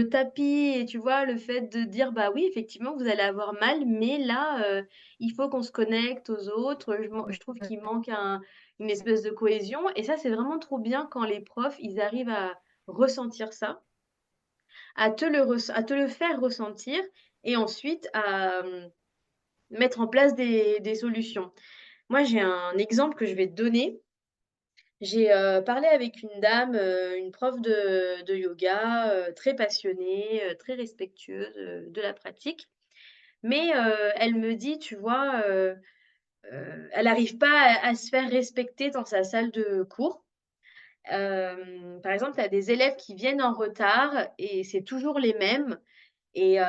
le tapis et tu vois, le fait de dire: «Bah oui, effectivement, vous allez avoir mal, mais là, il faut qu'on se connecte aux autres». Je trouve qu'il manque une espèce de cohésion et ça, c'est vraiment trop bien quand les profs, ils arrivent à ressentir ça, à te le faire ressentir et ensuite à, mettre en place des solutions. Moi, j'ai un exemple que je vais te donner. J'ai, parlé avec une dame, une prof de yoga, très passionnée, très respectueuse, de la pratique. Mais, elle me dit, tu vois, elle n'arrive pas à se faire respecter dans sa salle de cours. Par exemple, tu as des élèves qui viennent en retard et c'est toujours les mêmes et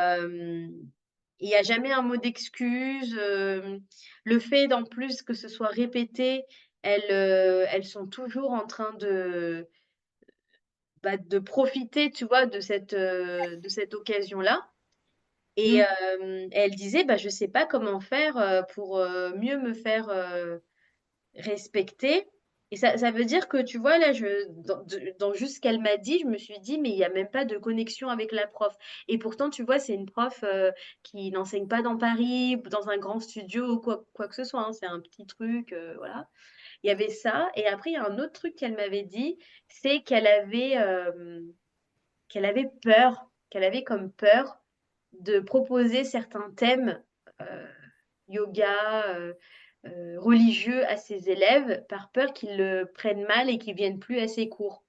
il y a jamais un mot d'excuse, le fait d'en plus que ce soit répété, elles sont toujours en train de profiter, tu vois, de cette occasion-là et Mmh. elle disait: «Bah, je sais pas comment faire, pour, mieux me faire, respecter» et ça veut dire que, tu vois, là, dans juste ce qu'elle m'a dit, je me suis dit: «Mais il y a même pas de connexion avec la prof» et pourtant, tu vois, c'est une prof, qui n'enseigne pas dans Paris, dans un grand studio ou quoi que ce soit, hein. C'est un petit truc, voilà. Il y avait ça et après, il y a un autre truc qu'elle m'avait dit, c'est qu'elle avait peur, qu'elle avait comme peur de proposer certains thèmes, heu, yoga, religieux à ses élèves, par peur qu'ils le prennent mal et qu'ils viennent plus à ses cours.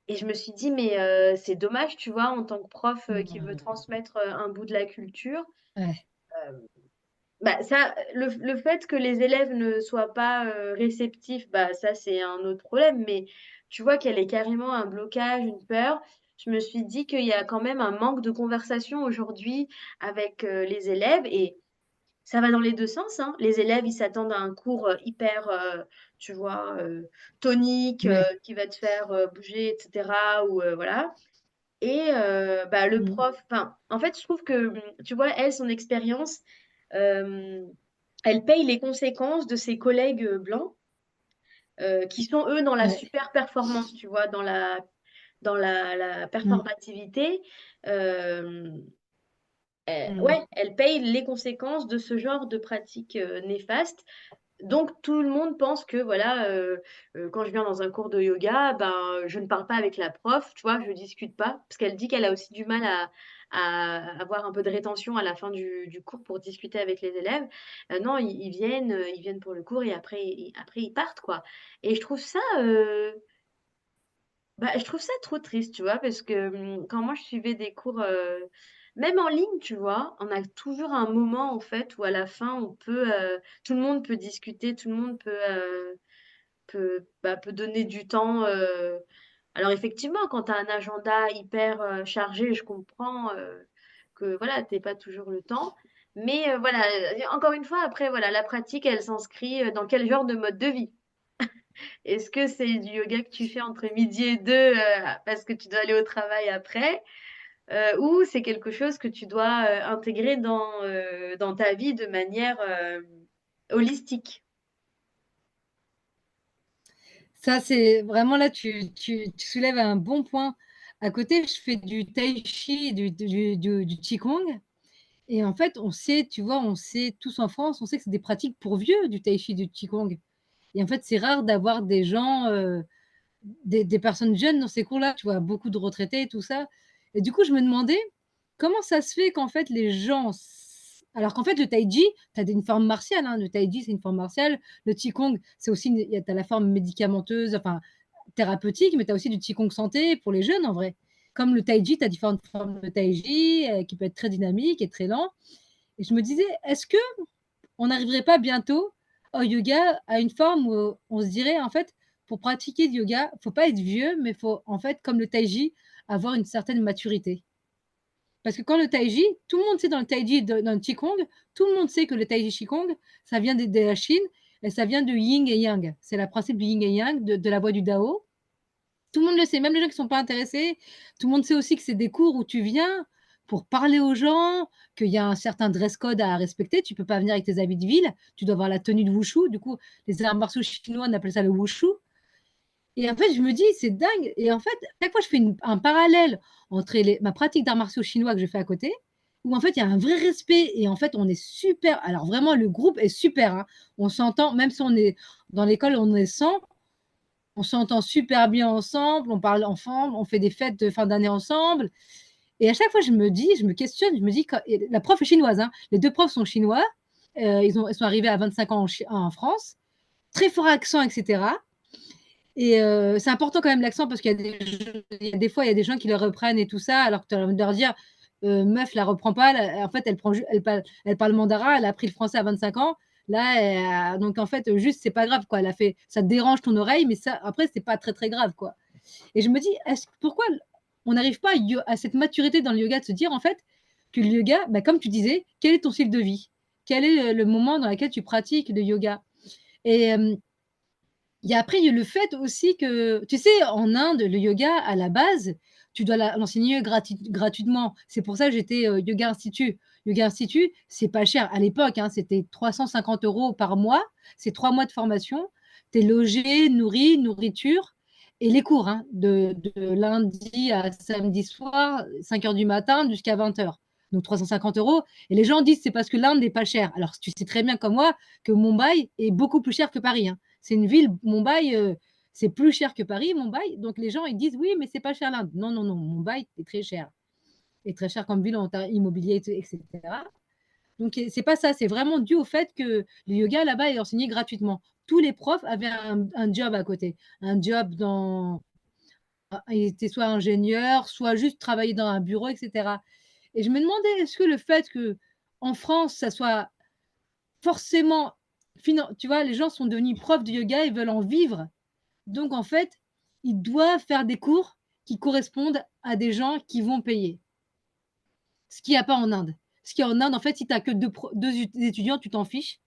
Et je me suis dit: «Mais, c'est dommage», tu vois, en tant que prof, qui veut Mmh. transmettre, un bout de la culture. Ouais, Bah, ça, le fait que les élèves ne soient pas, réceptifs, bah, ça, c'est un autre problème, mais tu vois qu'elle ait carrément un blocage, une peur. Je me suis dit qu'il y a quand même un manque de conversation aujourd'hui avec, les élèves et ça va dans les 2 sens, hein. Les élèves, ils s'attendent à un cours, hyper, tu vois, tonique, ouais. qui va te faire, bouger et cetera ou voilà et bah, le Mmh. prof enfin, en fait, je trouve que, tu vois, elle, son expérience, hem, elle paye les conséquences de ses collègues, blancs, qui sont eux dans la Ouais. super performance, tu vois? Dans la Mmh. performativité, hem, Mmh. ouais, elle paye les conséquences de ce genre de pratiques, néfastes. Donc tout le monde pense que voilà, quand je viens dans un cours de yoga, ben, je ne parle pas avec la prof, tu vois? Je discute pas. Parce qu'elle dit qu'elle a aussi du mal à avoir un peu de rétention à la fin du cours pour discuter avec les élèves. Non, ils viennent pour le cours et après ils partent, quoi. Et je trouve ça, bah, je trouve ça trop triste, tu vois? Parce que, quand moi je suivais des cours, même en ligne, tu vois? On a toujours un moment, en fait, où à la fin on peut, tout le monde peut discuter, tout le monde peut donner du temps, alors effectivement, quand tu as un agenda hyper, chargé, je comprends, que voilà, tu aies pas toujours le temps. Mais, voilà, encore une fois, après voilà, la pratique, elle s'inscrit, dans quel genre de mode de vie? Est-ce que c'est du yoga que tu fais entre midi et 2 parce que tu dois aller au travail après? Ou c'est quelque chose que tu dois, intégrer dans ta vie de manière, holistique? Ça, c'est vraiment là, tu soulèves un bon point. À côté, je fais du tai chi et du qigong et en fait, on sait, tu vois, on sait tous en France, on sait que c'est des pratiques pour vieux, du tai chi, du qigong et en fait, c'est rare d'avoir des gens, des personnes jeunes dans ces cours-là, tu vois? Beaucoup de retraités et tout ça et du coup, je me demandais comment ça se fait qu'en fait les gens s alors qu'en fait le tai chi, tu as une forme martiale, hein, le tai chi, c'est une forme martiale, le qigong, c'est aussi une il y a tu as la forme médicamenteuse, enfin thérapeutique, mais tu as aussi du qigong santé pour les jeunes en vrai. Comme le tai chi, tu as différentes formes de tai chi, qui peut être très dynamique et très lent et je me disais: «Est-ce qu'on n'arriverait pas bientôt au yoga à une forme où on se dirait en fait, pour pratiquer du yoga, faut pas être vieux, mais faut en fait, comme le tai chi, avoir une certaine maturité. Parce que quand le tai chi, tout le monde sait dans le tai chi, dans le qigong, tout le monde sait que le tai chi qigong, ça vient de la Chine et ça vient de yin et yang. C'est le principe du yin et yang, de la voie du Dao. Tout le monde le sait, même les gens qui sont pas intéressés. Tout le monde sait aussi que c'est des cours où tu viens pour parler aux gens, qu'il y a un certain dress code à respecter. Tu peux pas venir avec tes habits de ville, tu dois avoir la tenue de wushu. Du coup, les arts martiaux chinois, on appelle ça le wushu Et en fait, je me dis, c'est dingue. Et en fait, chaque fois, je fais un parallèle entre ma pratique d'arts martiaux chinois que je fais à côté, où en fait, il y a un vrai respect. Et en fait, on est super. Alors vraiment, le groupe est super, hein. On s'entend, même si on est dans l'école, on est 100, on s'entend super bien ensemble, on parle ensemble, on fait des fêtes de fin d'année ensemble. Et à chaque fois, je me dis, je me questionne, je me dis, la prof est chinoise, hein. Les deux profs sont chinois. Ils sont arrivés à 25 ans en France, très fort accent, etc. Et c'est important quand même l'accent parce qu'il y a des fois, il y a des gens qui le reprennent et tout ça, alors que tu as envie de leur dire, meuf, la reprend pas. En fait, elle parle mandarin, elle a appris le français à 25 ans. Là, donc en fait, juste, c'est pas grave, quoi. Elle a fait, ça te dérange ton oreille, mais ça, après, c'est pas très, très grave, quoi. Et je me dis, pourquoi on n'arrive pas à cette maturité dans le yoga de se dire, en fait, que le yoga, bah, comme tu disais, quel est ton style de vie? Quel est le moment dans lequel tu pratiques le yoga? Et après, il y a le fait aussi que, tu sais, en Inde, le yoga, à la base, tu dois l'enseigner gratuitement. C'est pour ça que j'étais Yoga Institut. Yoga Institut, c'est pas cher. À l'époque, hein, c'était 350 € par mois. C'est 3 mois de formation. Tu es logé, nourri, nourriture. Et les cours, hein, de lundi à samedi soir, 5 heures du matin jusqu'à 20 heures. Donc 350 euros. Et les gens disent c'est parce que l'Inde n'est pas cher. Alors tu sais très bien comme moi que Mumbai est beaucoup plus cher que Paris, hein. C'est une ville, Mumbai, c'est plus cher que Paris, Mumbai. Donc les gens, ils disent oui, mais c'est pas cher l'Inde. Non, non, non, Mumbai, c'est très cher. Et très cher comme ville en immobilier, etc. Donc c'est pas ça, c'est vraiment dû au fait que le yoga là-bas est enseigné gratuitement. Tous les profs avaient un job à côté. Un job dans. Ils étaient soit ingénieurs, soit juste travailler dans un bureau, etc. Et je me demandais, est-ce que le fait que en France, ça soit forcément. Tu vois, les gens sont devenus profs de yoga, ils veulent en vivre. Donc, en fait, ils doivent faire des cours qui correspondent à des gens qui vont payer. Ce qu'il n'y a pas en Inde. Ce qui est en Inde, en fait, si tu n'as que deux étudiants, tu t'en fiches.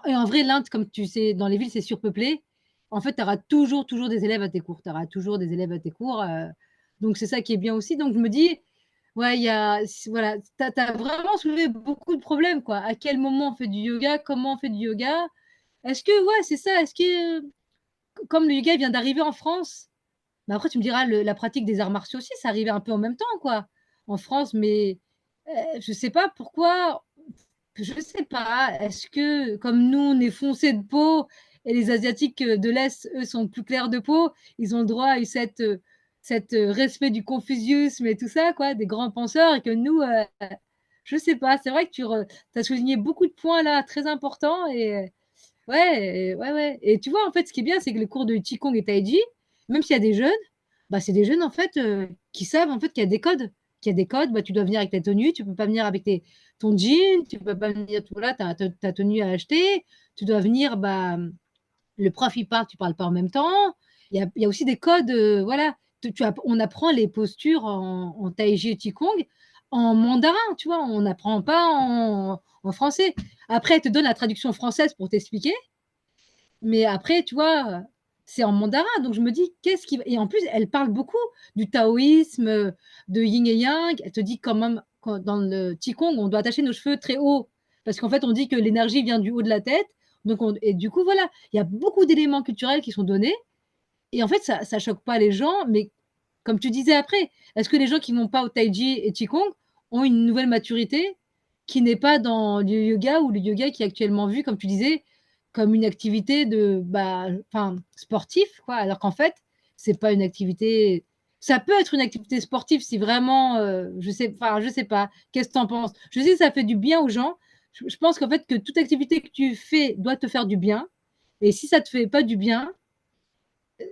Et en vrai, l'Inde, comme tu sais, dans les villes, c'est surpeuplé. En fait, tu auras toujours, toujours des élèves à tes cours. Tu auras toujours des élèves à tes cours. Donc, c'est ça qui est bien aussi. Donc, je me dis, ouais, voilà, tu as vraiment soulevé beaucoup de problèmes, quoi. À quel moment on fait du yoga? Comment on fait du yoga? Est-ce que, ouais, c'est ça. Est-ce que, comme le yoga vient d'arriver en France, mais après, tu me diras, la pratique des arts martiaux aussi, ça arrivait un peu en même temps, quoi, en France, mais je sais pas pourquoi, je sais pas. Est-ce que, comme nous, on est foncé de peau et les Asiatiques de l'Est, eux, sont plus clairs de peau, ils ont le droit à cette respect du confucianisme et tout ça, quoi, des grands penseurs, et que nous, je sais pas. C'est vrai que tu as souligné beaucoup de points là très importants et ouais, ouais, ouais. Et tu vois, en fait, ce qui est bien, c'est que les cours de Qigong et Tai Chi, même s'il y a des jeunes, bah, c'est des jeunes, en fait, qui savent, en fait, qu'il y a des codes. Qu'il y a des codes, bah, tu dois venir avec ta tenue, tu peux pas venir avec ton jean, tu peux pas venir, tout là, tu as ta tenue à acheter, tu dois venir, bah, le prof, il parle, tu parles pas en même temps. Il y a aussi des codes, voilà. On apprend les postures en Tai Chi et Qigong en mandarin, tu vois, on n'apprend pas en français. Après, elle te donne la traduction française pour t'expliquer, mais après, tu vois, c'est en mandarin. Donc je me dis, qu'est-ce qui. Et en plus, elle parle beaucoup du taoïsme, de yin et yang. Elle te dit quand même, dans le Qigong, on doit attacher nos cheveux très haut. Parce qu'en fait, on dit que l'énergie vient du haut de la tête. Donc et du coup, voilà, il y a beaucoup d'éléments culturels qui sont donnés. Et en fait, ça ne choque pas les gens. Mais comme tu disais après, est-ce que les gens qui ne vont pas au Tai Chi et Qigong ont une nouvelle maturité qui n'est pas dans le yoga ou le yoga qui est actuellement vu, comme tu disais, comme une activité de, bah, enfin, sportif, quoi, alors qu'en fait, c'est pas une activité. Ça peut être une activité sportive si vraiment, je sais pas. Qu'est-ce que tu en penses? Je sais que ça fait du bien aux gens. Je pense qu'en fait, que toute activité que tu fais doit te faire du bien. Et si ça te fait pas du bien,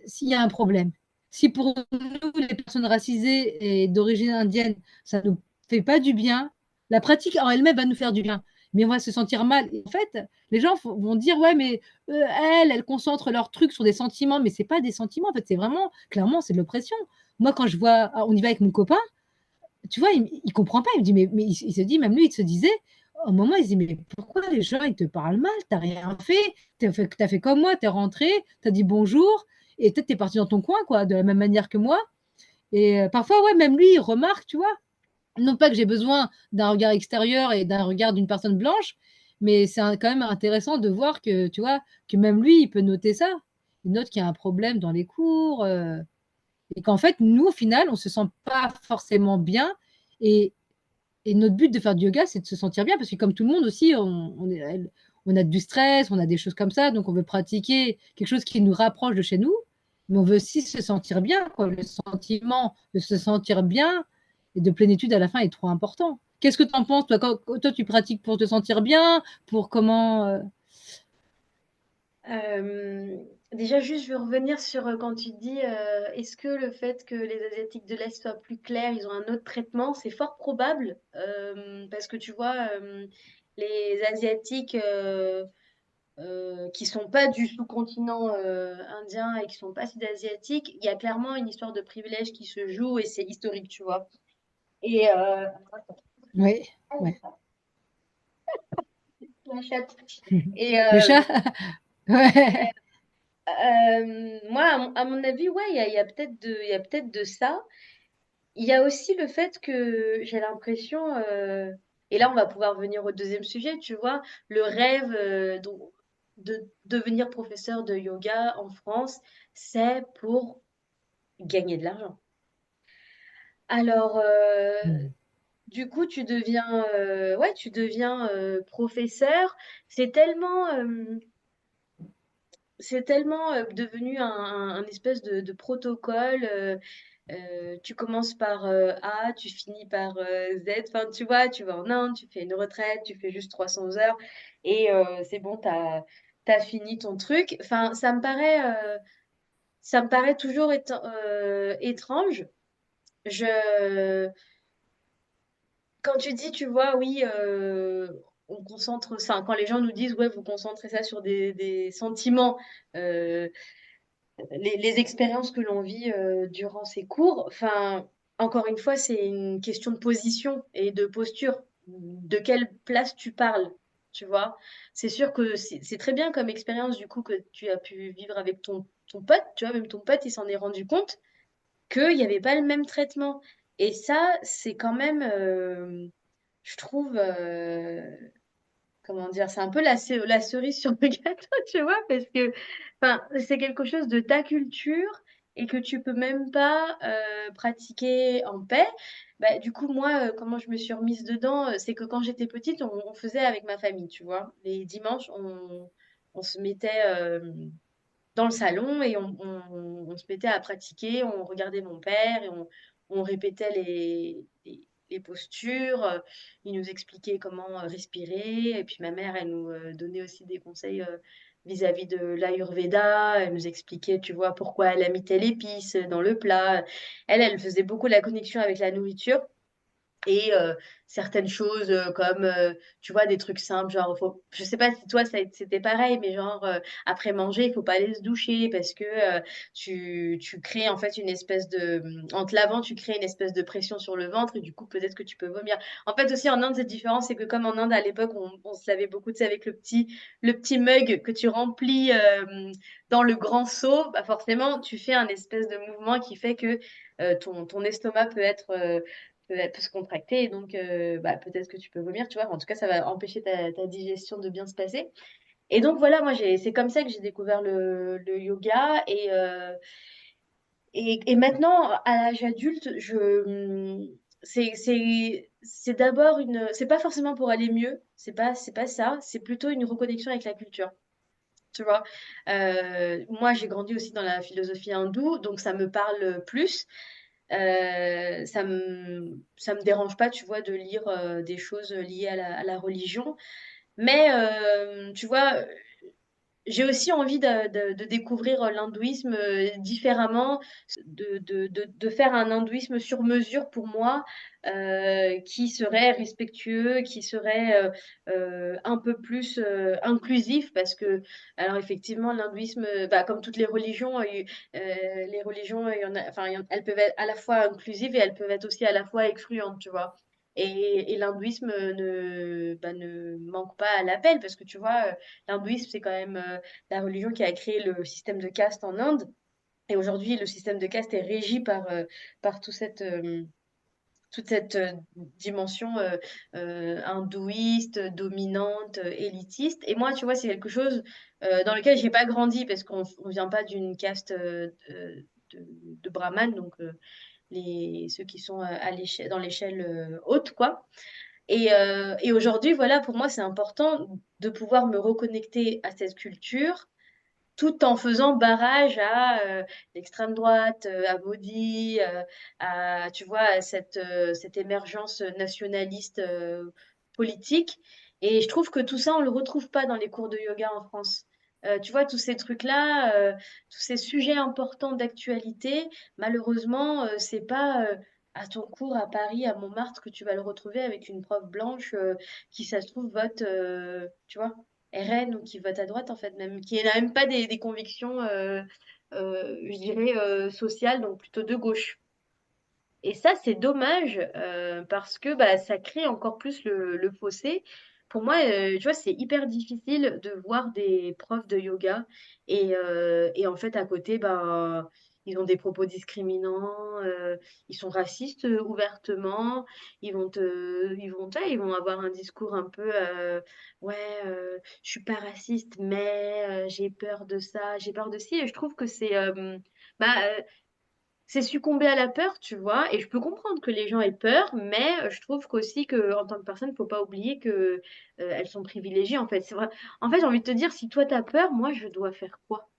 s'il y a un problème. Si pour nous, les personnes racisées et d'origine indienne, ça ne nous fait pas du bien, la pratique en elle-même va nous faire du bien. Mais on va se sentir mal. Et en fait, les gens vont dire, ouais, mais elles concentrent leurs trucs sur des sentiments, mais c'est pas des sentiments. En fait, c'est vraiment, clairement, c'est de l'oppression. Moi, quand je vois, on y va avec mon copain, tu vois, il comprend pas. Il me dit, mais il se dit, même lui, il se disait, au moment, il se dit, mais pourquoi les gens, ils te parlent mal? T'as rien fait. T'as fait comme moi, t'es rentré, t'as dit bonjour, et peut-être t'es parti dans ton coin, quoi, de la même manière que moi. Et parfois, ouais, même lui, il remarque, tu vois. Non pas que j'ai besoin d'un regard extérieur et d'un regard d'une personne blanche, mais c'est quand même intéressant de voir que, tu vois, que même lui, il peut noter ça. une autre qui a un problème dans les cours, et qu'en fait, nous, au final, on se sent pas forcément bien. Et, et notre but de faire du yoga, c'est de se sentir bien, parce que comme tout le monde aussi, on a du stress, on a des choses comme ça, donc on veut pratiquer quelque chose qui nous rapproche de chez nous, mais on veut aussi se sentir bien, quoi. Le sentiment de se sentir bien et de plénitude à la fin est trop important. Qu'est-ce que tu en penses, toi, toi, tu pratiques pour te sentir bien, pour comment Déjà, juste, je veux revenir sur quand tu dis est-ce que le fait que les Asiatiques de l'Est soient plus clairs, ils ont un autre traitement? C'est fort probable parce que tu vois, les Asiatiques qui sont pas du sous-continent indien et qui sont pas sud-asiatiques, il y a clairement une histoire de privilège qui se joue et c'est historique, tu vois. Et Oui, ouais. la chatte. Et, Le chat? Ouais. moi, à mon avis, ouais, il y a il y a peut-être de ça. Il y a aussi le fait que j'ai l'impression, et là on va pouvoir venir au deuxième sujet, tu vois, le rêve de devenir professeur de yoga en France, c'est pour gagner de l'argent. Alors, du coup, ouais, tu deviens professeur. C'est tellement, c'est tellement devenu un espèce de protocole. Tu commences par A, tu finis par Z. Enfin, tu vois, tu vas en Inde, tu fais une retraite, tu fais juste 300 heures et c'est bon, t'as fini ton truc. Enfin, ça me paraît toujours étrange. Je, Quand tu dis, tu vois, oui, on concentre ça. Quand les gens nous disent, ouais, vous concentrez ça sur des sentiments. euh, les expériences que l'on vit durant ces cours, enfin, encore une fois, c'est une question de position et de posture. De quelle place tu parles, tu vois? C'est sûr que c'est très bien comme expérience, du coup, que tu as pu vivre avec ton pote, tu vois, même ton pote, il s'en est rendu compte qu'il n'y avait pas le même traitement. Et ça, c'est quand même, je trouve, comment dire, c'est un peu la cerise sur le gâteau, tu vois, parce que enfin, c'est quelque chose de ta culture et que tu peux même pas pratiquer en paix. Bah, du coup, moi, comment je me suis remise dedans, c'est que quand j'étais petite, on faisait avec ma famille, tu vois. Les dimanches, on se mettait dans le salon et on se mettait à pratiquer, on regardait mon père et on répétait les postures, il nous expliquait comment respirer et puis ma mère, elle nous donnait aussi des conseils vis-à-vis de l'Ayurveda, elle nous expliquait, tu vois, pourquoi elle a mis telle épice dans le plat. Elle faisait beaucoup la connexion avec la nourriture. Et certaines choses comme, tu vois, des trucs simples, genre, je sais pas si toi c'était pareil, mais genre, après manger, il faut pas aller se doucher parce que tu crées en fait une espèce de... En te lavant, tu crées une espèce de pression sur le ventre et du coup, peut-être que tu peux vomir. En fait, aussi en Inde, cette différence, c'est que comme en Inde, à l'époque, on se lavait beaucoup, tu sais, avec le petit mug que tu remplis dans le grand seau, bah forcément, tu fais un espèce de mouvement qui fait que ton estomac peut se contracter et donc bah, peut-être que tu peux vomir, tu vois. En tout cas, ça va empêcher ta digestion de bien se passer. Et donc voilà, moi, c'est comme ça que j'ai découvert le yoga et maintenant, à l'âge adulte, c'est d'abord c'est pas forcément pour aller mieux, c'est pas ça, c'est plutôt une reconnexion avec la culture. Tu vois, moi j'ai grandi aussi dans la philosophie hindoue, donc ça me parle plus. Ça me dérange pas, tu vois, de lire des choses liées à la religion. Mais, tu vois, j'ai aussi envie de découvrir l'hindouisme différemment, de faire un hindouisme sur mesure pour moi, qui serait respectueux, qui serait un peu plus inclusif, parce que, alors effectivement, l'hindouisme, bah, comme toutes les religions, il y en a, enfin, elles peuvent être à la fois inclusives et elles peuvent être aussi à la fois excluantes, tu vois. Et l'hindouisme ne manque pas à l'appel, parce que tu vois, l'hindouisme, c'est quand même la religion qui a créé le système de caste en Inde. Et aujourd'hui, le système de caste est régi par tout toute cette dimension hindouiste, dominante, élitiste. Et moi, tu vois, c'est quelque chose dans lequel j'ai pas grandi parce qu'on vient pas d'une caste de brahman, donc ceux qui sont dans l'échelle haute, quoi. Et aujourd'hui, voilà, pour moi, c'est important de pouvoir me reconnecter à cette culture tout en faisant barrage à l'extrême droite, à Modi, tu vois, à cette émergence nationaliste politique. Et je trouve que tout ça, on le retrouve pas dans les cours de yoga en France. Tu vois, tous ces trucs-là, tous ces sujets importants d'actualité, malheureusement, c'est pas à ton cours à Paris, à Montmartre, que tu vas le retrouver avec une prof blanche qui, ça se trouve, vote, tu vois, RN ou qui vote à droite, en fait, même, qui n'a même pas des convictions, je dirais, sociales, donc plutôt de gauche. Et ça, c'est dommage parce que bah, ça crée encore plus le fossé. Pour moi, tu vois, c'est hyper difficile de voir des profs de yoga et en fait, à côté, ben, ils ont des propos discriminants, ils sont racistes ouvertement, ils vont avoir un discours un peu, ouais, je suis pas raciste, mais j'ai peur de ça, j'ai peur de ci. Et je trouve que bah, c'est succomber à la peur, tu vois, et je peux comprendre que les gens aient peur, mais je trouve qu'aussi que en tant que personne, faut pas oublier que elles sont privilégiées en fait. C'est vrai. En fait, j'ai envie de te dire, si toi t'as peur, moi je dois faire quoi?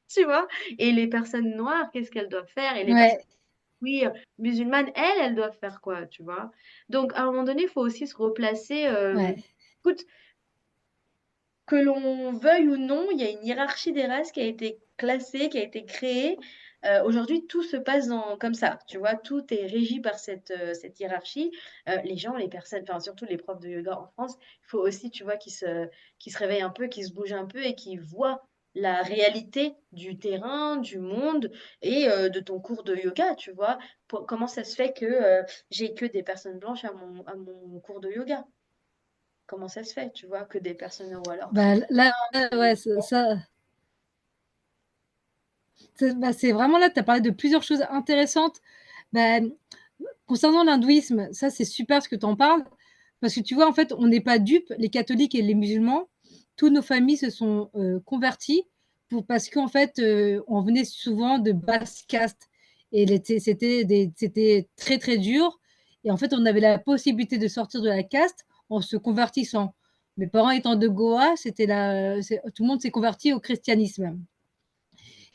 Tu vois? Et les personnes noires, qu'est-ce qu'elles doivent faire? Et les personnes Ouais, queer, musulmanes, elles doivent faire quoi, tu vois? Donc à un moment donné, il faut aussi se replacer. ouais. Écoute, que l'on veuille ou non, il y a une hiérarchie des races qui a été classée, qui a été créée. Aujourd'hui, tout se passe comme ça, tu vois, tout est régi par cette hiérarchie. Les gens, les personnes, enfin surtout les profs de yoga en France, il faut aussi, tu vois, qu'ils se réveillent un peu, qu'ils se bougent un peu et qu'ils voient la réalité du terrain, du monde et de ton cours de yoga, tu vois. Comment ça se fait que j'ai que des personnes blanches à mon cours de yoga? Comment ça se fait, tu vois, que des personnes ou alors Bah, là, ouais, bah, c'est vraiment là, tu as parlé de plusieurs choses intéressantes. Bah, concernant l'hindouisme, ça, c'est super ce que tu en parles, parce que tu vois, en fait, on n'est pas dupes, les catholiques et les musulmans. Toutes nos familles se sont converties parce qu'en fait, on venait souvent de basse caste et c'était très, très dur. Et en fait, on avait la possibilité de sortir de la caste en se convertissant. Mes parents étant de Goa, tout le monde s'est converti au christianisme.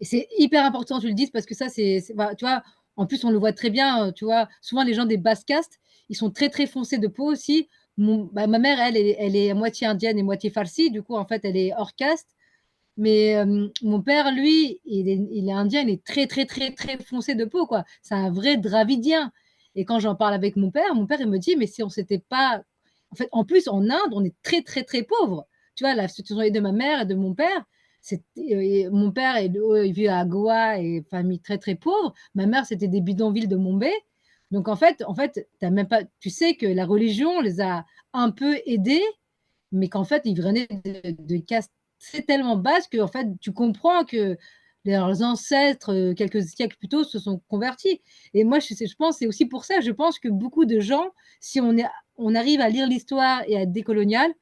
Et c'est hyper important que tu le dises parce que ça, bah, tu vois, en plus, on le voit très bien, tu vois, souvent les gens des basses castes, ils sont très, très foncés de peau aussi. Bah, ma mère, elle est à moitié indienne et moitié farcie, du coup, en fait, elle est hors caste. Mais mon père, lui, il est indien, il est très, très, très, très foncé de peau, quoi. C'est un vrai dravidien. Et quand j'en parle avec mon père, il me dit, mais si on s'était pas. En fait, en plus, en Inde, on est très, très, très pauvre. Tu vois, la situation de ma mère et de mon père, mon père il vit à Goa et famille très, très pauvre. Ma mère, c'était des bidonvilles de Mumbai. Donc, en fait t'as même pas, tu sais que la religion les a un peu aidés, mais qu'en fait, ils venaient de castes c'est tellement basse que en fait, tu comprends que leurs ancêtres, quelques siècles plus tôt, se sont convertis. Et moi, je pense, c'est aussi pour ça, je pense que beaucoup de gens, si on arrive à lire l'histoire et à être décolonial,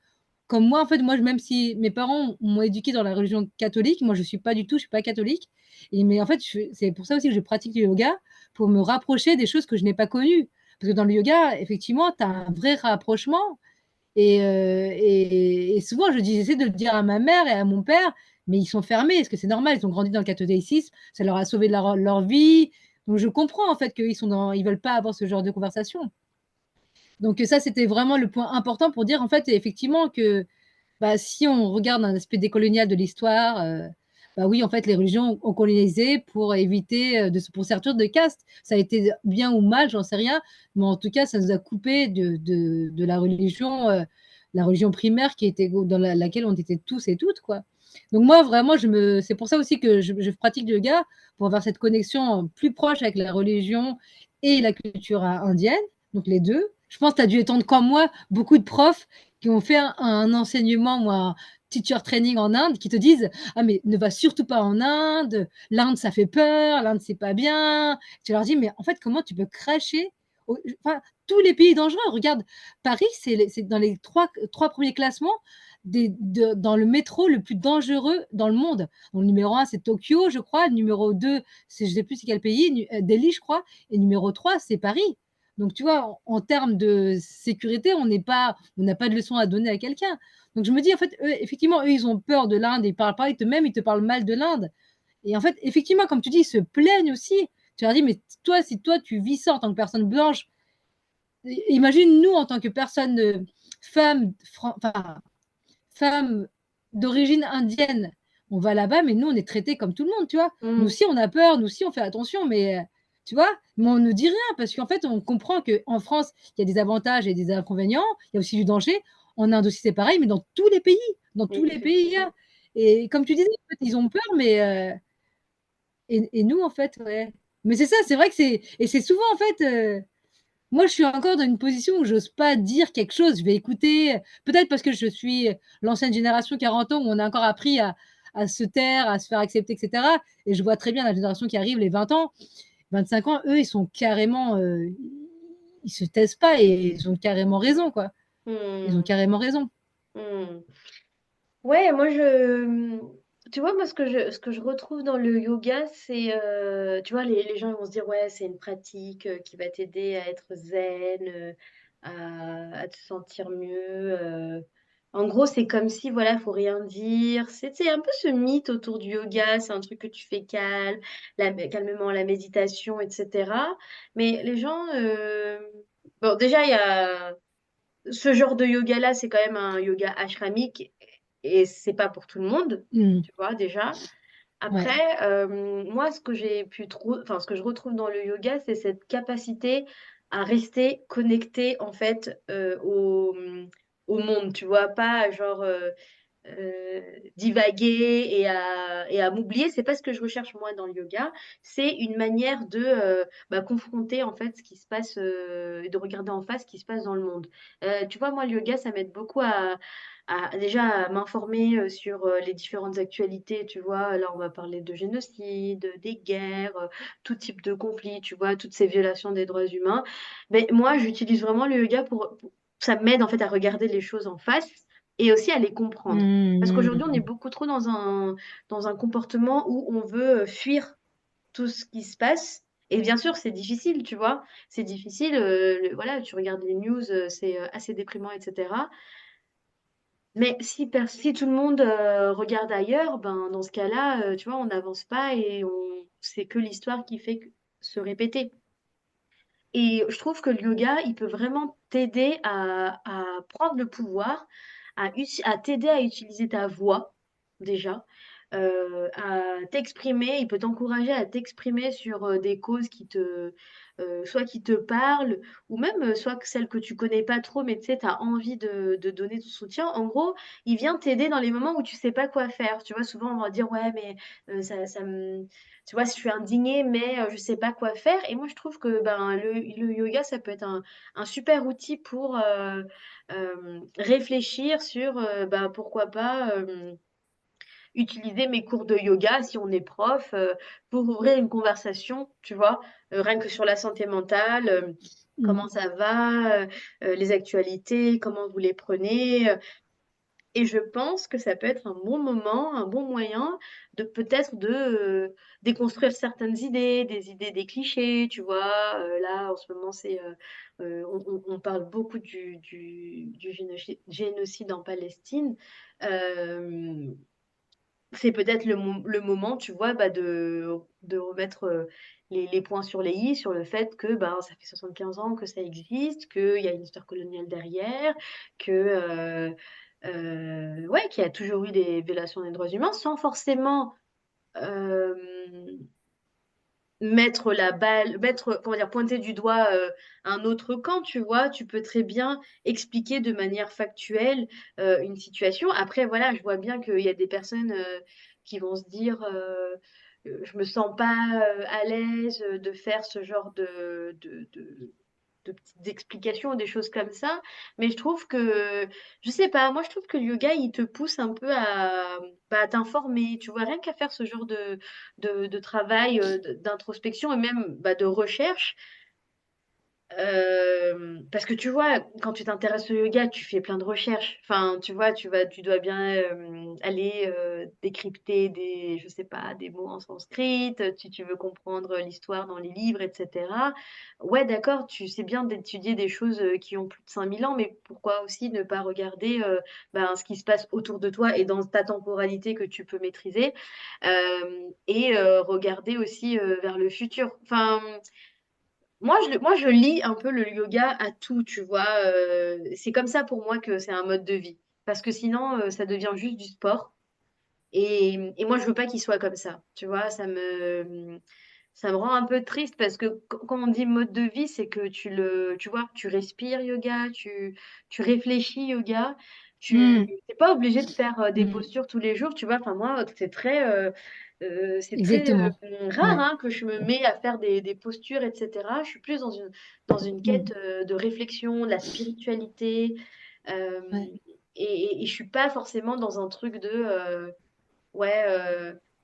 comme moi, en fait, moi, même si mes parents m'ont éduqué dans la religion catholique, moi, je suis pas du tout, je suis pas catholique. Mais en fait, c'est pour ça aussi que je pratique le yoga, pour me rapprocher des choses que je n'ai pas connues. Parce que dans le yoga, effectivement, tu as un vrai rapprochement et souvent, j'essaie de le dire à ma mère et à mon père, mais ils sont fermés, parce que c'est normal, ils ont grandi dans le catholicisme, ça leur a sauvé leur vie. Donc je comprends en fait ils veulent pas avoir ce genre de conversation. Donc ça, c'était vraiment le point important pour dire en fait effectivement que bah, si on regarde un aspect décolonial de l'histoire, bah oui, en fait, les religions ont colonisé pour éviter pour sortir de caste. Ça a été bien ou mal, j'en sais rien, mais en tout cas, ça nous a coupé de la religion primaire qui était dans laquelle on était tous et toutes, quoi. Donc moi, vraiment, c'est pour ça aussi que je pratique le yoga, pour avoir cette connexion plus proche avec la religion et la culture indienne, donc les deux. Je pense que tu as dû étendre comme moi beaucoup de profs qui ont fait un enseignement ou un teacher training en Inde qui te disent ah mais ne va surtout pas en Inde, l'Inde ça fait peur, l'Inde c'est pas bien. Tu leur dis mais en fait comment tu peux cracher Enfin, tous les pays dangereux. Regarde, Paris, c'est dans les trois premiers classements dans le métro le plus dangereux dans le monde. Donc, le numéro un, c'est Tokyo, je crois. Le numéro 2, je ne sais plus c'est quel pays, Delhi, je crois. Et le numéro 3, c'est Paris. Donc, tu vois, en termes de sécurité, on n'a pas de leçon à donner à quelqu'un. Donc, je me dis, en fait, effectivement, eux, ils ont peur de l'Inde. Ils parlent pas, ils te parlent mal de l'Inde. Et en fait, effectivement, comme tu dis, ils se plaignent aussi. Tu leur dis, mais toi, si toi, tu vis ça en tant que personne blanche, imagine nous, en tant que personne femme, enfin, femme d'origine indienne, on va là-bas, mais nous, on est traités comme tout le monde, tu vois. Nous Mmh. aussi, on a peur, nous aussi, on fait attention, mais tu vois, mais on ne dit rien parce qu'en fait, on comprend qu'en France, il y a des avantages et des inconvénients, il y a aussi du danger. En Inde aussi, c'est pareil, mais dans tous les pays, il y a. Effectivement. Et comme tu disais, en fait, ils ont peur, mais et nous, en fait, ouais. Mais c'est ça, c'est vrai que c'est souvent, en fait, moi, je suis encore dans une position où j'ose pas dire quelque chose. Je vais écouter, peut-être parce que je suis l'ancienne génération 40 ans où on a encore appris à se taire, à se faire accepter, etc. Et je vois très bien la génération qui arrive, les 20 ans, 25 ans, eux, ils sont carrément, ils se taisent pas et ils ont carrément raison, quoi. Ils ont Mmh. carrément raison. Mmh. Ouais, moi tu vois, moi ce que je retrouve dans le yoga, c'est, tu vois, les gens ils vont se dire, ouais, c'est une pratique qui va t'aider à être zen, à te sentir mieux. En gros, c'est comme si, voilà, faut rien dire. C'est un peu ce mythe autour du yoga, c'est un truc que tu fais calme, calmement, la méditation, etc. Mais les gens, bon, déjà, il y a ce genre de yoga-là, c'est quand même un yoga ashramique et c'est pas pour tout le monde, Mm. tu vois, déjà. Ouais. Après, moi, ce que j'ai pu trouver, enfin, ce que je retrouve dans le yoga, c'est cette capacité à rester connecté, en fait, au monde, tu vois, pas genre divaguer et à m'oublier. C'est pas ce que je recherche moi dans le yoga. C'est une manière de bah, confronter en fait ce qui se passe et de regarder en face ce qui se passe dans le monde. Tu vois, moi, le yoga, ça m'aide beaucoup déjà à m'informer sur les différentes actualités. Tu vois, là, on va parler de génocide, des guerres, tout type de conflit, tu vois, toutes ces violations des droits humains. Mais moi, j'utilise vraiment le yoga ça m'aide en fait à regarder les choses en face et aussi à les comprendre. Parce qu'aujourd'hui, on est Mm. beaucoup trop dans un comportement où on veut fuir tout ce qui se passe. Et bien sûr, c'est difficile, tu vois. C'est difficile. Voilà, tu regardes les news, c'est assez déprimant, etc. Mais si tout le monde regarde ailleurs, ben, dans ce cas-là, tu vois, on n'avance pas et c'est que l'histoire qui fait se répéter. Et je trouve que le yoga, il peut vraiment t'aider à prendre le pouvoir, à t'aider à utiliser ta voix, déjà, à t'exprimer. Il peut t'encourager à t'exprimer sur des causes soit qui te parlent, ou même soit que celles que tu connais pas trop, mais tu sais, tu as envie de donner ton soutien. En gros, il vient t'aider dans les moments où tu sais pas quoi faire. Tu vois, souvent, on va dire, ouais, mais ça me tu vois, je suis indignée, mais je sais pas quoi faire. Et moi, je trouve que ben, le yoga, ça peut être un super outil pour réfléchir sur, ben, pourquoi pas utiliser mes cours de yoga, si on est prof, pour ouvrir une conversation, tu vois, rien que sur la santé mentale. Comment Mm. ça va, les actualités, comment vous les prenez, et je pense que ça peut être un bon moment, un bon moyen de peut-être déconstruire certaines idées, des idées des clichés, tu vois. Là, en ce moment, on parle beaucoup du génocide en Palestine. Euh, c'est peut-être le moment, tu vois, bah, de remettre les points sur les i, sur le fait que ben, ça fait 75 ans que ça existe, qu'il y a une histoire coloniale derrière, que, ouais, qu'il y a toujours eu des violations des droits humains, sans forcément euh, comment dire, pointer du doigt un autre camp, tu vois. Tu peux très bien expliquer de manière factuelle une situation. Après, voilà, je vois bien qu'il y a des personnes qui vont se dire je me sens pas à l'aise de faire ce genre de petites explications ou des choses comme ça. Mais je trouve que, je sais pas, moi je trouve que le yoga, il te pousse un peu bah, à t'informer, tu vois, rien qu'à faire ce genre de travail d'introspection et même bah, de recherche. Parce que tu vois, quand tu t'intéresses au yoga, tu fais plein de recherches. Enfin, tu vois, tu dois bien, aller, décrypter des je sais pas, des mots en sanskrit, si tu veux comprendre l'histoire dans les livres et cetera. Ouais, d'accord, tu sais bien d'étudier des choses, qui ont plus de 5 000 ans, mais pourquoi aussi ne pas regarder, ben, ce qui se passe autour de toi et dans ta temporalité que tu peux maîtriser, et regarder aussi, vers le futur. Enfin, moi, je lie un peu le yoga à tout, tu vois. C'est comme ça pour moi que c'est un mode de vie. Parce que sinon, ça devient juste du sport. Et moi, je veux pas qu'il soit comme ça. Tu vois, ça me rend un peu triste parce que quand on dit mode de vie, c'est que tu vois, tu respires yoga, tu réfléchis yoga. Mmh. T'es pas obligé de faire des Mmh. postures tous les jours, tu vois. Enfin, moi, c'est très Exactement. rare, Ouais. hein, que je me mets à faire des postures, etc. Je suis plus dans une quête Mmh. de réflexion, de la spiritualité. euh, Ouais. et je suis pas forcément dans un truc de ouais,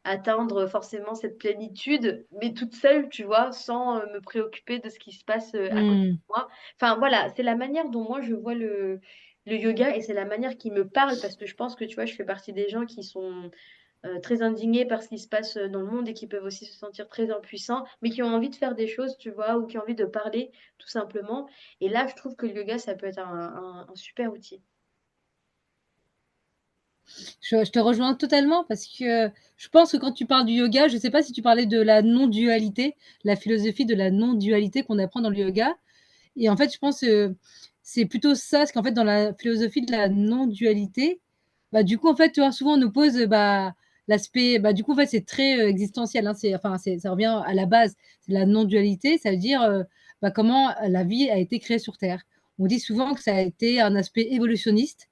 atteindre forcément cette plénitude, mais toute seule, tu vois, sans me préoccuper de ce qui se passe à côté Mmh. de moi. Enfin, voilà, c'est la manière dont moi je vois le yoga et c'est la manière qui me parle parce que je pense que, tu vois, je fais partie des gens qui sont très indignés par ce qui se passe dans le monde et qui peuvent aussi se sentir très impuissants, mais qui ont envie de faire des choses, tu vois, ou qui ont envie de parler, tout simplement. Et là, je trouve que le yoga, ça peut être un super outil. Je te rejoins totalement parce que je pense que quand tu parles du yoga, je ne sais pas si tu parlais de la non-dualité, la philosophie de la non-dualité qu'on apprend dans le yoga. Et en fait, je pense que c'est plutôt ça, parce qu'en fait, dans la philosophie de la non-dualité, bah, du coup, en fait, tu vois, souvent on oppose bah, l'aspect, bah, du coup, en fait, c'est très existentiel, hein, enfin, ça revient à la base, c'est la non-dualité, ça veut dire bah, comment la vie a été créée sur Terre. On dit souvent que ça a été un aspect évolutionniste,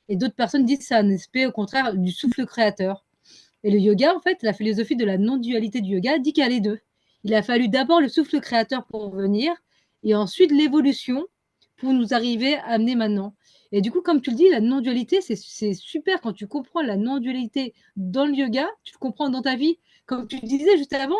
et d'autres personnes disent que c'est un aspect, au contraire, du souffle créateur. Et le yoga, en fait, la philosophie de la non-dualité du yoga dit qu'il y a les deux. Il a fallu d'abord le souffle créateur pour venir, et ensuite l'évolution pour nous arriver à amener maintenant. Et du coup, comme tu le dis, la non-dualité, c'est super quand tu comprends la non-dualité dans le yoga, tu le comprends dans ta vie. Comme tu disais juste avant,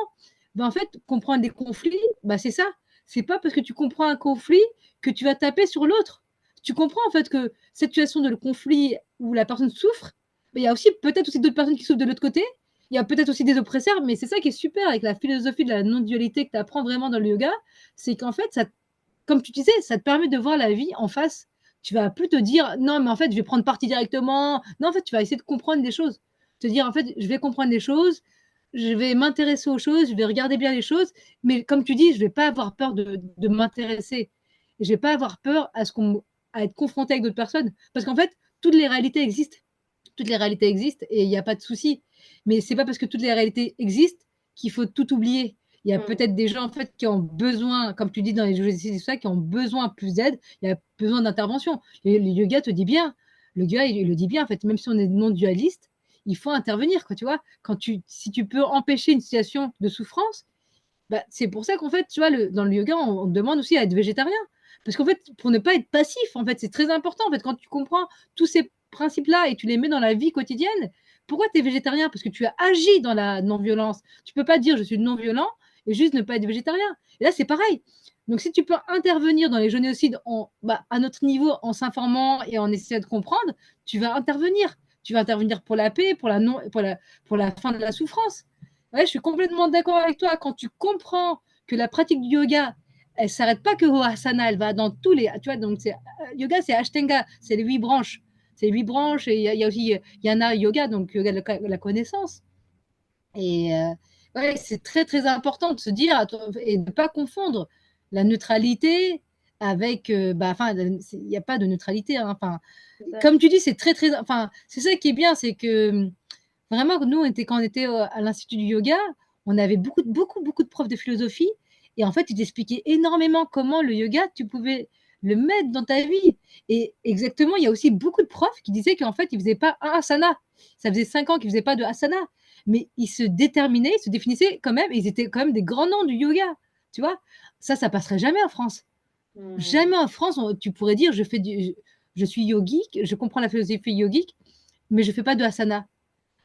ben en fait, comprendre des conflits, ben c'est ça. C'est pas parce que tu comprends un conflit que tu vas taper sur l'autre. Tu comprends en fait que cette situation de le conflit où la personne souffre, il y a aussi peut-être aussi d'autres personnes qui souffrent de l'autre côté. Il y a peut-être aussi des oppresseurs, mais c'est ça qui est super avec la philosophie de la non-dualité que tu apprends vraiment dans le yoga, c'est qu'en fait, ça, comme tu disais, ça te permet de voir la vie en face. Tu vas plus te dire non, mais en fait, je vais prendre parti directement. Non, en fait, tu vas essayer de comprendre des choses. Te dire en fait, je vais comprendre les choses, je vais m'intéresser aux choses, je vais regarder bien les choses, mais comme tu dis, je vais pas avoir peur de m'intéresser. Je vais pas avoir peur à être confronté avec d'autres personnes, parce qu'en fait, toutes les réalités existent. Toutes les réalités existent et il n'y a pas de souci. Mais c'est pas parce que toutes les réalités existent qu'il faut tout oublier. Il y a Mm, peut-être des gens en fait qui ont besoin, comme tu dis dans les jeux et tout ça, qui ont besoin plus d'aide, il y a besoin d'intervention. Le yoga te dit bien, le yoga il le dit bien en fait, même si on est non dualiste, il faut intervenir quoi, tu vois. Si tu peux empêcher une situation de souffrance, bah, c'est pour ça qu'en fait, tu vois, dans le yoga, on demande aussi à être végétarien. Parce qu'en fait, pour ne pas être passif, en fait, c'est très important. En fait, quand tu comprends tous ces principes-là et tu les mets dans la vie quotidienne, pourquoi tu es végétarien? Parce que tu as agi dans la non-violence. Tu peux pas dire je suis non-violent et juste ne pas être végétarien. Et là, c'est pareil. Donc, si tu peux intervenir dans les génocides bah, à notre niveau, en s'informant et en essayant de comprendre, tu vas intervenir. Tu vas intervenir pour la paix, pour la fin de la souffrance. Ouais, je suis complètement d'accord avec toi. Quand tu comprends que la pratique du yoga, elle s'arrête pas que au asana, elle va dans tous les. Tu vois, donc yoga, c'est Ashtanga, c'est les 8 branches. C'est les 8 branches et il y a aussi Yana Yoga, donc yoga de la connaissance. Et ouais, c'est très très important de se dire et de ne pas confondre la neutralité avec. Bah, enfin, il n'y a pas de neutralité. Hein, enfin, c'est ça. comme tu dis, c'est très très. Enfin, c'est ça qui est bien, c'est que vraiment, nous, quand on était à l'Institut du yoga, on avait beaucoup de profs de philosophie. Et en fait, ils t'expliquaient énormément comment le yoga, tu pouvais le mettre dans ta vie. Et exactement, il y a aussi beaucoup de profs qui disaient qu'en fait, ils ne faisaient pas un asana. Ça faisait 5 ans qu'ils ne faisaient pas de asana. Mais ils se déterminaient, ils se définissaient quand même, et ils étaient quand même des grands noms du yoga. Tu vois, ça passerait jamais en France. Mm, Jamais en France, tu pourrais dire, je suis yogique, je comprends la philosophie yogique, mais je ne fais pas de asana.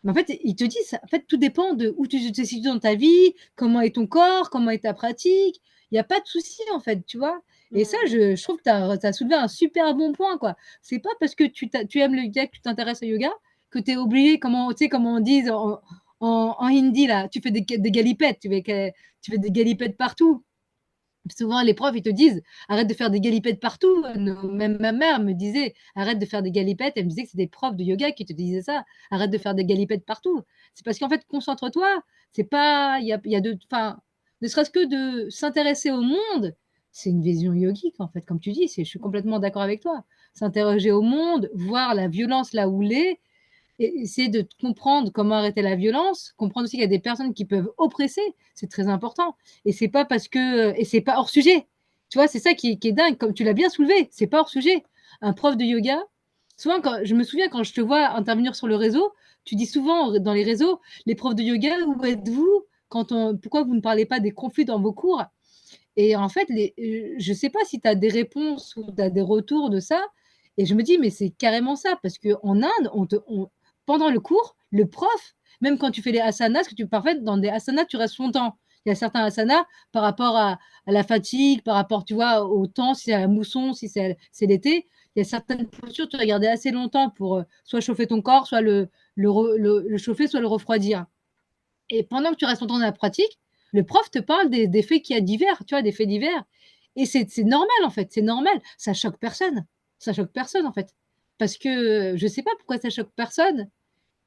Mais en fait, ils te disent, en fait, tout dépend de où tu te situes dans ta vie, comment est ton corps, comment est ta pratique. Il y a pas de souci, en fait, tu vois? Et ça, Mmh. je trouve que tu as soulevé un super bon point, quoi. C'est pas parce que tu aimes le yoga, que tu t'intéresses au yoga, que tu es obligé, comment tu sais, comment on dit en hindi, là, tu fais des galipettes, tu fais des galipettes partout. Souvent, les profs, ils te disent: «Arrête de faire des galipettes partout». Même ma mère me disait: «Arrête de faire des galipettes». Elle me disait que c'est des profs de yoga qui te disaient ça: «Arrête de faire des galipettes partout». C'est parce qu'en fait, concentre-toi, c'est pas il y a de enfin, ne serait-ce que de s'intéresser au monde, c'est une vision yogique, en fait, comme tu dis, je suis complètement d'accord avec toi. S'interroger au monde, voir la violence là où elle est, et essayer de comprendre comment arrêter la violence, comprendre aussi qu'il y a des personnes qui peuvent oppresser, c'est très important. Et c'est pas parce que et c'est pas hors sujet. Tu vois, c'est ça qui est dingue, comme tu l'as bien soulevé, c'est pas hors sujet. Un prof de yoga, souvent quand je me souviens quand je te vois intervenir sur le réseau, tu dis souvent dans les réseaux: «Les profs de yoga, où êtes-vous? Pourquoi vous ne parlez pas des conflits dans vos cours?» Et en fait, je sais pas si tu as des réponses ou tu as des retours de ça, et je me dis: «Mais c'est carrément ça», parce qu'en Inde, pendant le cours, le prof, même quand tu fais les asanas, parce que tu parfait dans des asanas, tu restes longtemps. Il y a certains asanas par rapport à la fatigue, par rapport, tu vois, au temps, si c'est la mousson, si c'est l'été, il y a certaines postures, tu vas garder assez longtemps pour, soit chauffer ton corps, soit le chauffer, soit le refroidir. Et pendant que tu restes longtemps dans la pratique, le prof te parle des faits qu'il y a divers, tu vois, des faits divers. Et c'est normal, en fait, c'est normal. Ça choque personne. Ça choque personne, en fait. Parce que je sais pas pourquoi ça choque personne.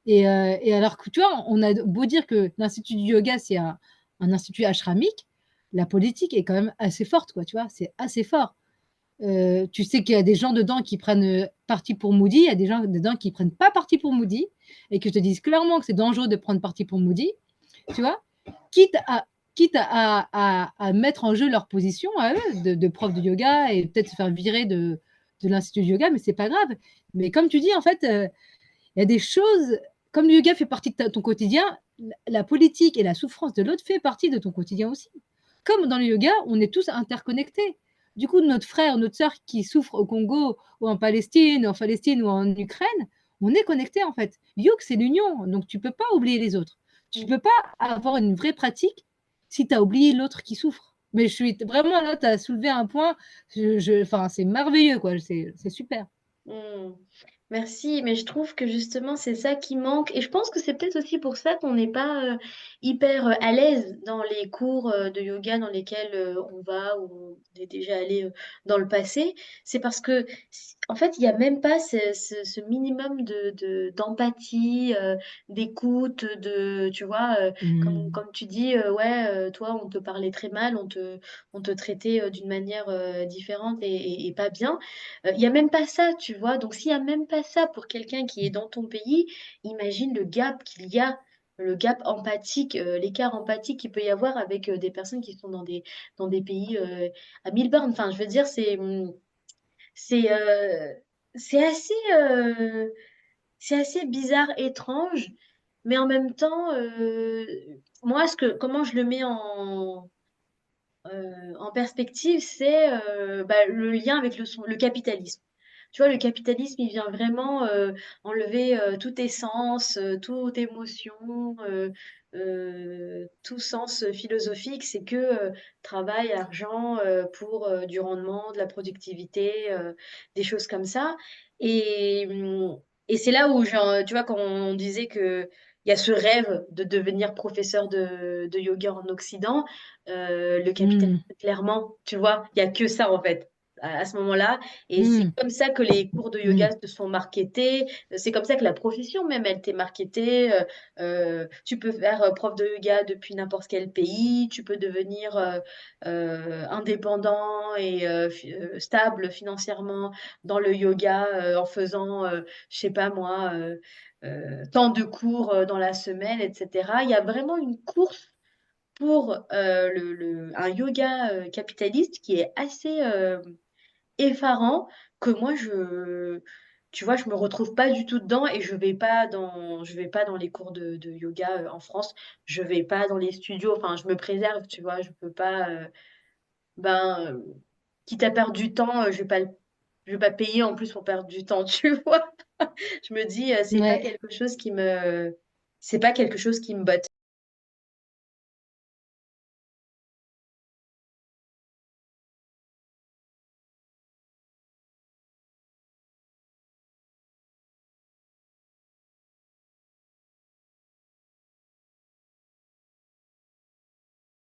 Et alors que, tu vois, on a beau dire que l'Institut du yoga, c'est un institut ashramique, la politique est quand même assez forte, quoi, tu vois, c'est assez fort. Tu sais qu'il y a des gens dedans qui prennent parti pour Moody, il y a des gens dedans qui prennent pas parti pour Moody, et qui te disent clairement que c'est dangereux de prendre parti pour Moody, tu vois, quitte à, quitte à mettre en jeu leur position à eux de prof de yoga, et peut-être se faire virer de l'institut de yoga, mais c'est pas grave. Mais comme tu dis, en fait, il y a des choses, comme le yoga fait partie de ton quotidien, la politique et la souffrance de l'autre fait partie de ton quotidien aussi. Comme dans le yoga, on est tous interconnectés. Du coup, notre frère, notre sœur qui souffre au Congo ou en Palestine ou en Ukraine, on est connectés en fait. Yoga, c'est l'union, donc tu ne peux pas oublier les autres. Tu ne peux pas avoir une vraie pratique si tu as oublié l'autre qui souffre. Mais je suis vraiment là, tu as soulevé un point, enfin, c'est merveilleux, quoi, c'est super. Mmh. Merci, mais je trouve que justement c'est ça qui manque et je pense que c'est peut-être aussi pour ça qu'on n'est pas hyper à l'aise dans les cours de yoga dans lesquels on va ou on est déjà allé dans le passé. C'est parce que en fait il n'y a même pas ce minimum d'empathie, d'écoute, tu vois, Mmh. comme tu dis, ouais, toi on te parlait très mal, on te traitait d'une manière différente et pas bien. Il y a même pas ça, tu vois? Donc s'il y a même pas ça pour quelqu'un qui est dans ton pays, imagine le gap qu'il y a, le gap empathique, l'écart empathique qu'il peut y avoir avec, des personnes qui sont dans des pays, à 1000 bornes. Enfin, je veux dire, c'est, c'est assez, c'est assez bizarre, étrange, mais en même temps, moi comment je le mets en perspective, c'est, bah, le lien avec le capitalisme. Tu vois, le capitalisme, il vient vraiment, enlever, tout essence, toute émotion, tout sens, philosophique. C'est que, travail, argent, pour, du rendement, de la productivité, des choses comme ça et c'est là où genre, tu vois, quand on disait qu'il y a ce rêve de devenir professeur de yoga en Occident, le capitalisme, Mmh. clairement, tu vois? Il y a que ça, en fait, à ce moment-là et c'est Mmh. comme ça que les cours de yoga Mmh. te sont marketés, c'est comme ça que la profession même, elle t'est marketée, tu peux faire, prof de yoga depuis n'importe quel pays, tu peux devenir, indépendant et stable financièrement dans le yoga, en faisant, je sais pas moi, tant de cours, dans la semaine et cetera. Il y a vraiment une course pour, un yoga, capitaliste qui est assez, effarant que moi tu vois, je me retrouve pas du tout dedans et je vais pas dans les cours de yoga, en France. Je vais pas dans les studios, enfin je me préserve, tu vois? Je peux pas, ben, quitte à perdre du temps, je vais pas payer en plus pour perdre du temps, tu vois? Je me dis, c'est pas Ouais. quelque chose qui me c'est pas quelque chose qui me botte.